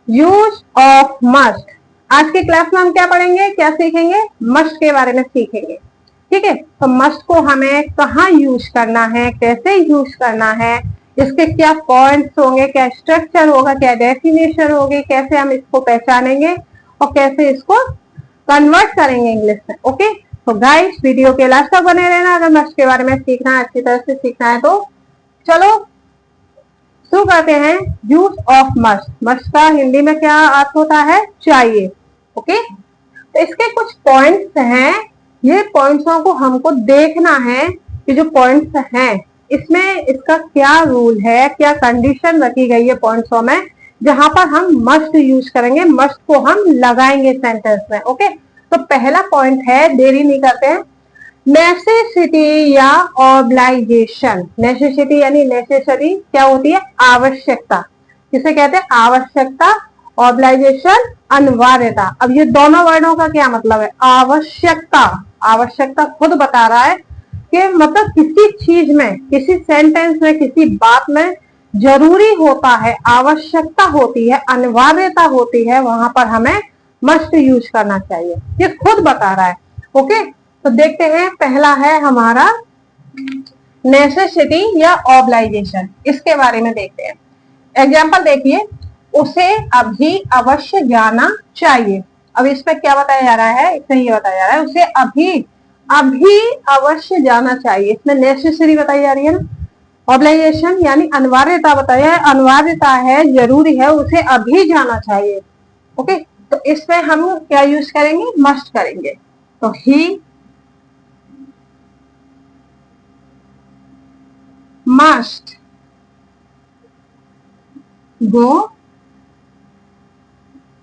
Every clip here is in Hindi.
Use of must. आज के क्लास में हम क्या पढ़ेंगे, क्या सीखेंगे, मस्ट के बारे में सीखेंगे। ठीक है, तो मस्ट को हमें कहाँ यूज करना है, कैसे यूज करना है, इसके क्या पॉइंट्स होंगे, क्या स्ट्रक्चर होगा, क्या डेफिनेशन होगी, कैसे हम इसको पहचानेंगे और कैसे इसको कन्वर्ट करेंगे इंग्लिश में। ओके, तो गाइस वीडियो के लास्ट तक बने रहना अगर मस्ट के बारे में सीखना है, अच्छी तरह से सीखना है। तो चलो शुरू करते हैं। Use of must. मस्ट का हिंदी में क्या अर्थ होता है, चाहिए। ओके, तो इसके कुछ पॉइंट्स हैं, ये पॉइंट्सों को हमको देखना है कि जो पॉइंट्स हैं इसमें इसका क्या रूल है, क्या कंडीशन रखी गई है पॉइंट्सों में, जहां पर हम मस्ट यूज करेंगे, मस्ट को हम लगाएंगे सेंटेंस में। ओके, तो पहला पॉइंट है, देरी नहीं करते हैं, नेसेसिटी या ऑब्लाइजेशन। नेसेसिटी यानी नेसेसरी क्या होती है, आवश्यकता। किसे कहते हैं, आवश्यकता। ऑब्लाइजेशन अनिवार्यता। अब ये दोनों वर्णों का क्या मतलब है, आवश्यकता। आवश्यकता खुद बता रहा है कि मतलब किसी चीज में, किसी सेंटेंस में, किसी बात में जरूरी होता है, आवश्यकता होती है, अनिवार्यता होती है, वहां पर हमें मस्ट यूज करना चाहिए। ये खुद बता रहा है। ओके, तो देखते हैं, पहला है हमारा नेसेसिटी या ऑब्लाइजेशन। इसके बारे में देखते हैं। एग्जाम्पल देखिए, उसे अभी अवश्य जाना चाहिए। अब इस पे क्या बताया जा रहा है, इसमें ये बताया जा रहा है उसे अभी अभी अवश्य जाना चाहिए। इसमें नेसेसरी बताई जा रही है ना, ऑब्लाइजेशन यानी अनिवार्यता बताया है, अनिवार्यता है, जरूरी है, उसे अभी जाना चाहिए। ओके, तो इसमें हम क्या यूज करेंगे, मस्ट करेंगे। तो ही मस्ट गो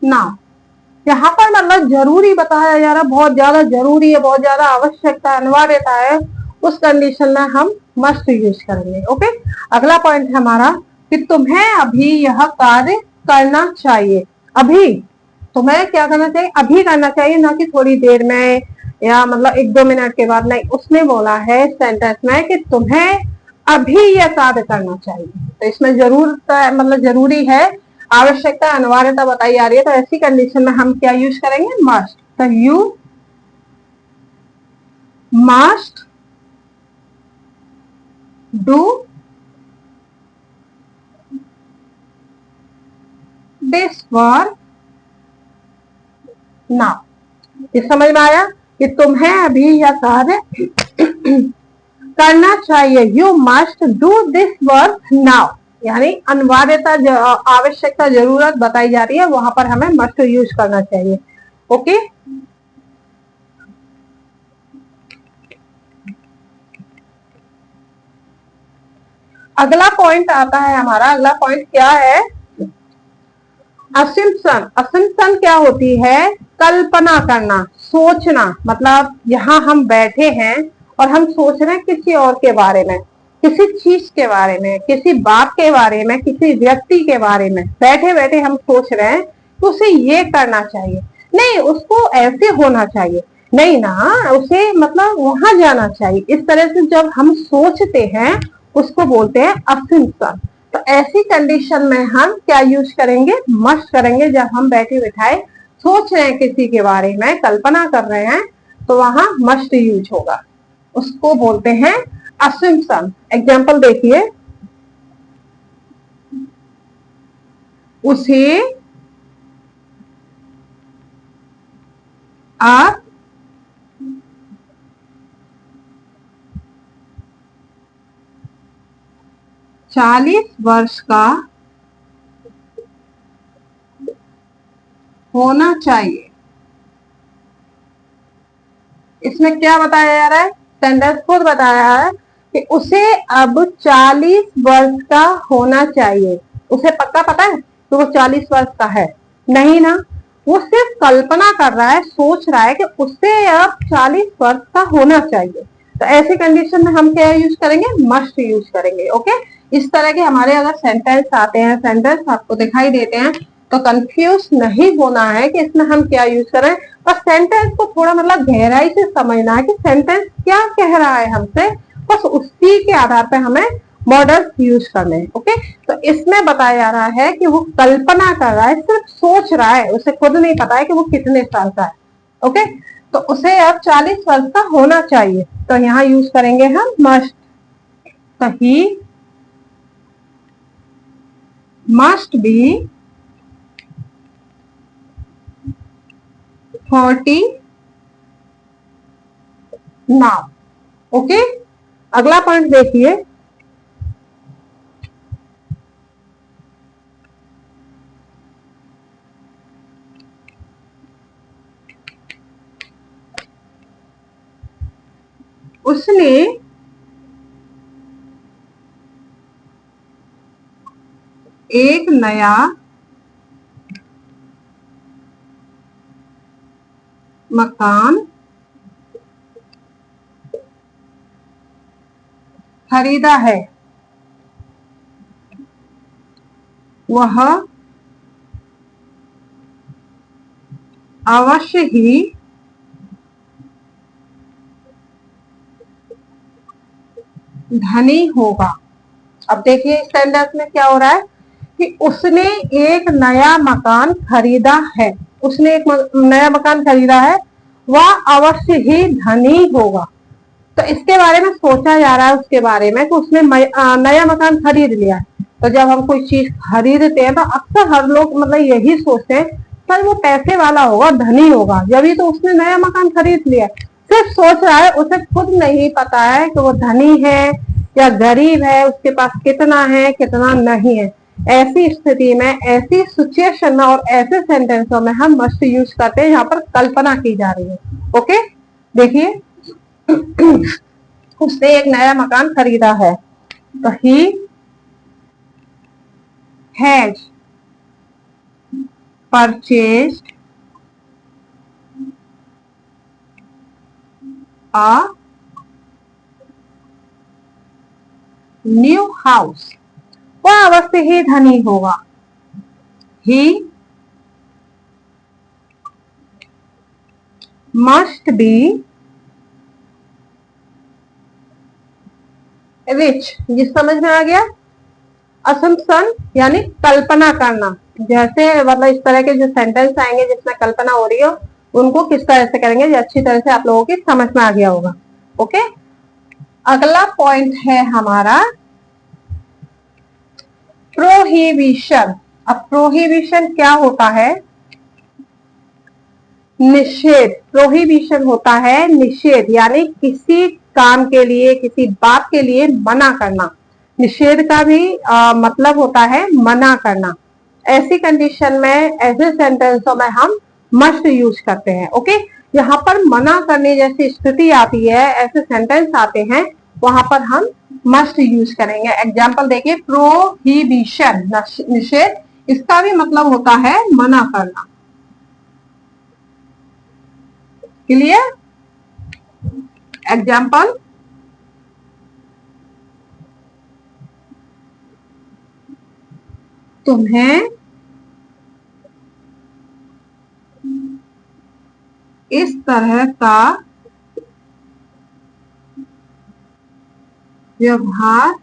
नाउ। यहाँ पर मतलब जरूरी बताया जा रहा है, बहुत ज्यादा जरूरी है, बहुत ज्यादा आवश्यकता, अनिवार्यता है, उस कंडीशन में हम मस्ट यूज करेंगे। ओके, अगला पॉइंट है हमारा कि तुम्हें अभी यह कार्य करना चाहिए। अभी तुम्हें क्या करना चाहिए, अभी करना चाहिए, ना कि थोड़ी देर में या मतलब 1-2 मिनट के बाद। नहीं, उसने बोला है सेंटेंस में कि तुम्हें अभी यह कार्य करना चाहिए। तो इसमें जरूरत मतलब जरूरी है, आवश्यकता, अनिवार्यता बताई जा रही है। तो ऐसी कंडीशन में हम क्या यूज करेंगे, मस्ट। तो you must do this work now. ये समझ में आया कि तुम्हें अभी यह कार्य करना चाहिए। You must do this work now, यानी अनिवार्यता, आवश्यकता, जरूरत बताई जा रही है, वहां पर हमें मस्ट यूज करना चाहिए। ओके, अगला पॉइंट आता है हमारा। अगला पॉइंट क्या है, असम्पशन। असम्पशन क्या होती है, कल्पना करना, सोचना। मतलब यहाँ हम बैठे हैं और हम सोच रहे हैं किसी और के बारे में, किसी चीज के बारे में, किसी बात के बारे में, किसी व्यक्ति के बारे में बैठे बैठे हम सोच रहे हैं तो उसे ये करना चाहिए, नहीं उसको ऐसे होना चाहिए, नहीं ना उसे मतलब वहां जाना चाहिए। इस तरह से जब हम सोचते हैं उसको बोलते हैं असम्पशन। तो ऐसी कंडीशन में हम क्या यूज करेंगे, मस्ट करेंगे। जब हम बैठे बिठाए सोच रहे हैं किसी के बारे में, कल्पना कर रहे हैं, तो वहां मस्ट यूज होगा, उसको बोलते हैं असम्पशन। एग्जाम्पल देखिए, उसे आप 40 वर्ष का होना चाहिए। इसमें क्या बताया जा रहा है, सेंटेंस खुद बताया है कि उसे अब 40 वर्ष का होना चाहिए। उसे पक्का पता है कि वो 40 वर्ष का है, नहीं ना, वो सिर्फ कल्पना कर रहा है, सोच रहा है कि उसे अब 40 वर्ष का होना चाहिए। तो ऐसी कंडीशन में हम क्या यूज करेंगे, मस्ट यूज करेंगे। ओके, इस तरह के हमारे अगर सेंटेंस आते हैं, सेंटेंस आपको दिखाई देते हैं, तो कंफ्यूज नहीं होना है कि इसमें हम क्या यूज करें। और सेंटेंस को थोड़ा मतलब गहराई से समझना है कि सेंटेंस क्या कह रहा है हमसे, बस उसी के आधार पर हमें मॉडल्स यूज करने हैं। ओके, तो इसमें बताया जा रहा है कि वो कल्पना कर रहा है, सिर्फ सोच रहा है, उसे खुद नहीं पता है कि वो कितने साल का है। ओके, तो उसे अब 40 वर्ष का होना चाहिए, तो यहाँ यूज करेंगे हम मस्ट। तो he must be 40 now. Okay, अगला पॉइंट देखिए, उसने एक नया मकान खरीदा है। वह अवश्य ही धनी होगा। अब देखिए इस सेंटेंस में क्या हो रहा है कि उसने एक नया मकान खरीदा है, उसने एक नया मकान खरीदा है, वह अवश्य ही धनी होगा। तो इसके बारे में सोचा जा रहा है, उसके बारे में कि उसने नया मकान खरीद लिया। तो जब हम कोई चीज खरीदते हैं तो अक्सर हर लोग मतलब यही सोचते हैं पर वो पैसे वाला होगा, धनी होगा, जब तो उसने नया मकान खरीद लिया। सिर्फ सोच रहा है, उसे खुद नहीं पता है कि वो धनी है या गरीब है, उसके पास कितना है कितना नहीं है। ऐसी स्थिति में, ऐसी सिचुएशन में और ऐसे सेंटेंसों में हम मस्ट यूज करते हैं, यहाँ पर कल्पना की जा रही है। ओके, देखिए उसने एक नया मकान खरीदा है, तो he has purchased a new house. वह अवश्य ही धनी होगा। He must be rich. ये समझ में आ गया? असम्पशन यानी कल्पना करना। जैसे मतलब इस तरह के जो सेंटेंस आएंगे जिसमें कल्पना हो रही हो, उनको किस तरह से करेंगे, ये अच्छी तरह से आप लोगों की समझ में आ गया होगा। ओके, अगला पॉइंट है हमारा प्रोहिबिशन। अब प्रोहिबिशन क्या होता है? निषेध। प्रोहिबिशन होता है निषेध, यानी किसी काम के लिए, किसी बात के लिए मना करना। निषेध का भी मतलब होता है मना करना। ऐसी कंडीशन में, ऐसे सेंटेंसों में हम मस्ट यूज करते हैं। ओके, यहाँ पर मना करने जैसी स्थिति आती है, ऐसे सेंटेंस आते हैं, वहां पर हम मस्ट यूज करेंगे। एग्जाम्पल देखिए, प्रोहिबिशन निषेध, इसका भी मतलब होता है मना करना। क्लियर? एग्जाम्पल, तुम्हें इस तरह का व्यवहार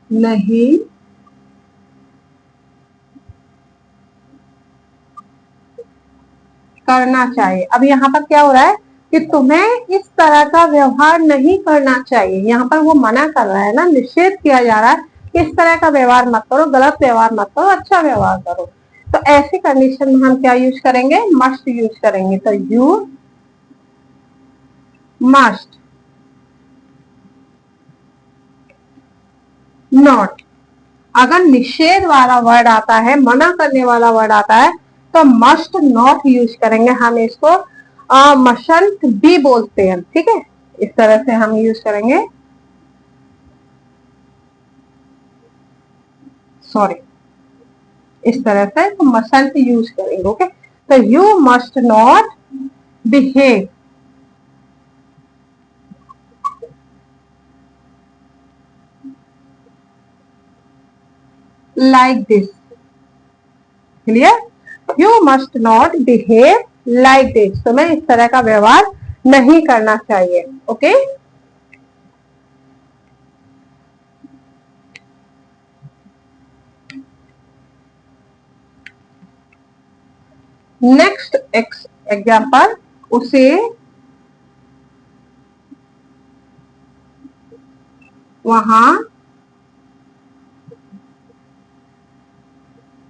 नहीं करना चाहिए। अब यहाँ पर क्या हो रहा है कि तुम्हें इस तरह का व्यवहार नहीं करना चाहिए। यहाँ पर वो मना कर रहा है ना, निषेध किया जा रहा है कि इस तरह का व्यवहार मत करो, गलत व्यवहार मत करो, अच्छा व्यवहार करो। तो ऐसी कंडीशन में हम क्या यूज करेंगे? मस्ट यूज करेंगे। तो यू मस्ट नॉट। अगर निषेध वाला वर्ड आता है, मना करने वाला वर्ड आता है, तो मस्ट नॉट यूज करेंगे। हम इसको मशंट भी बोलते हैं। ठीक है, इस तरह से हम यूज करेंगे। सॉरी, इस तरह से तो मशंट यूज करेंगे। ओके, तो you must not behave like this। Clear? You must not behave like this. तुम्हें इस तरह का व्यवहार नहीं करना चाहिए। ओके, नेक्स्ट एग्जाम्पल, उसे वहां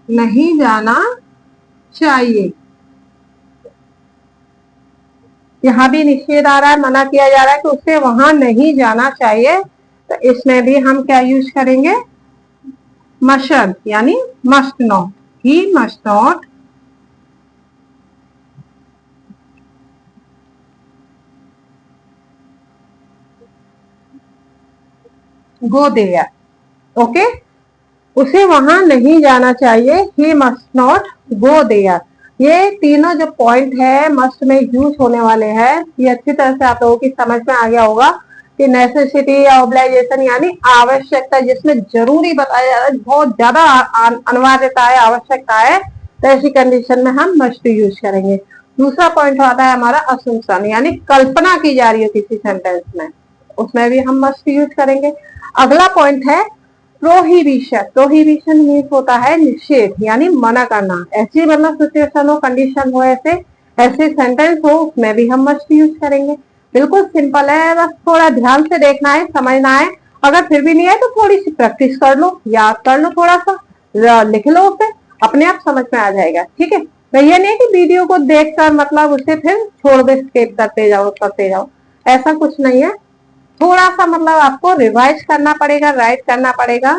नहीं जाना चाहिए। यहाँ भी निषेध आ रहा है, मना किया जा रहा है कि उसे वहां नहीं जाना चाहिए, तो इसमें भी हम क्या यूज करेंगे, मशड, यानी must not, he must not go there. Okay, उसे वहां नहीं जाना चाहिए, he must not go there. ये तीनों जो पॉइंट है मस्ट में यूज होने वाले हैं, ये अच्छी तरह से आप लोगों की समझ में आ गया होगा कि नेसेसिटी या ऑब्लाइजेशन यानी आवश्यकता, जिसमें जरूरी बताया जा रहा है, बहुत ज्यादा अनिवार्यता है, आवश्यकता है, तो ऐसी कंडीशन में हम मस्ट यूज करेंगे। दूसरा पॉइंट आता है हमारा असम्पशन, यानी कल्पना की जा रही है किसी सेंटेंस में, उसमें भी हम मस्ट यूज करेंगे। अगला पॉइंट है प्रोहिबिशन। प्रोहिबिशन मीन्स होता है निषेध, यानी मना करना। ऐसी मतलब सिचुएशन हो, कंडीशन हो, ऐसे सेंटेंस हो, उसमें भी हम मस्ट यूज करेंगे। बिल्कुल सिंपल है, बस थोड़ा ध्यान से देखना है, समझना है। अगर फिर भी नहीं है तो थोड़ी सी प्रैक्टिस कर लो, याद कर लो, थोड़ा सा लिख लो उसे, अपने आप समझ में आ जाएगा। ठीक है, भैया नहीं कि वीडियो को देखकर मतलब उसे फिर छोड़ दे, स्किप करते जाओ, ऐसा कुछ नहीं है। थोड़ा सा मतलब आपको रिवाइज करना पड़ेगा, राइट करना पड़ेगा,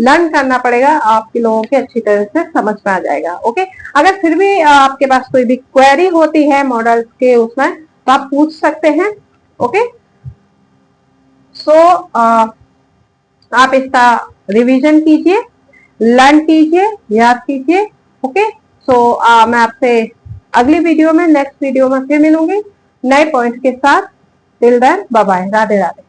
लर्न करना पड़ेगा, आपके लोगों के अच्छी तरह से समझ में आ जाएगा। ओके, अगर फिर भी आपके पास कोई भी क्वेरी होती है मॉडल्स के उसमें, तो आप पूछ सकते हैं। ओके, सो आप इसका रिवीजन कीजिए, लर्न कीजिए, याद कीजिए। ओके, सो मैं आपसे अगली वीडियो में, नेक्स्ट वीडियो में फिर मिलूंगी नए पॉइंट के साथ। Till then bye bye, Radhe Radhe.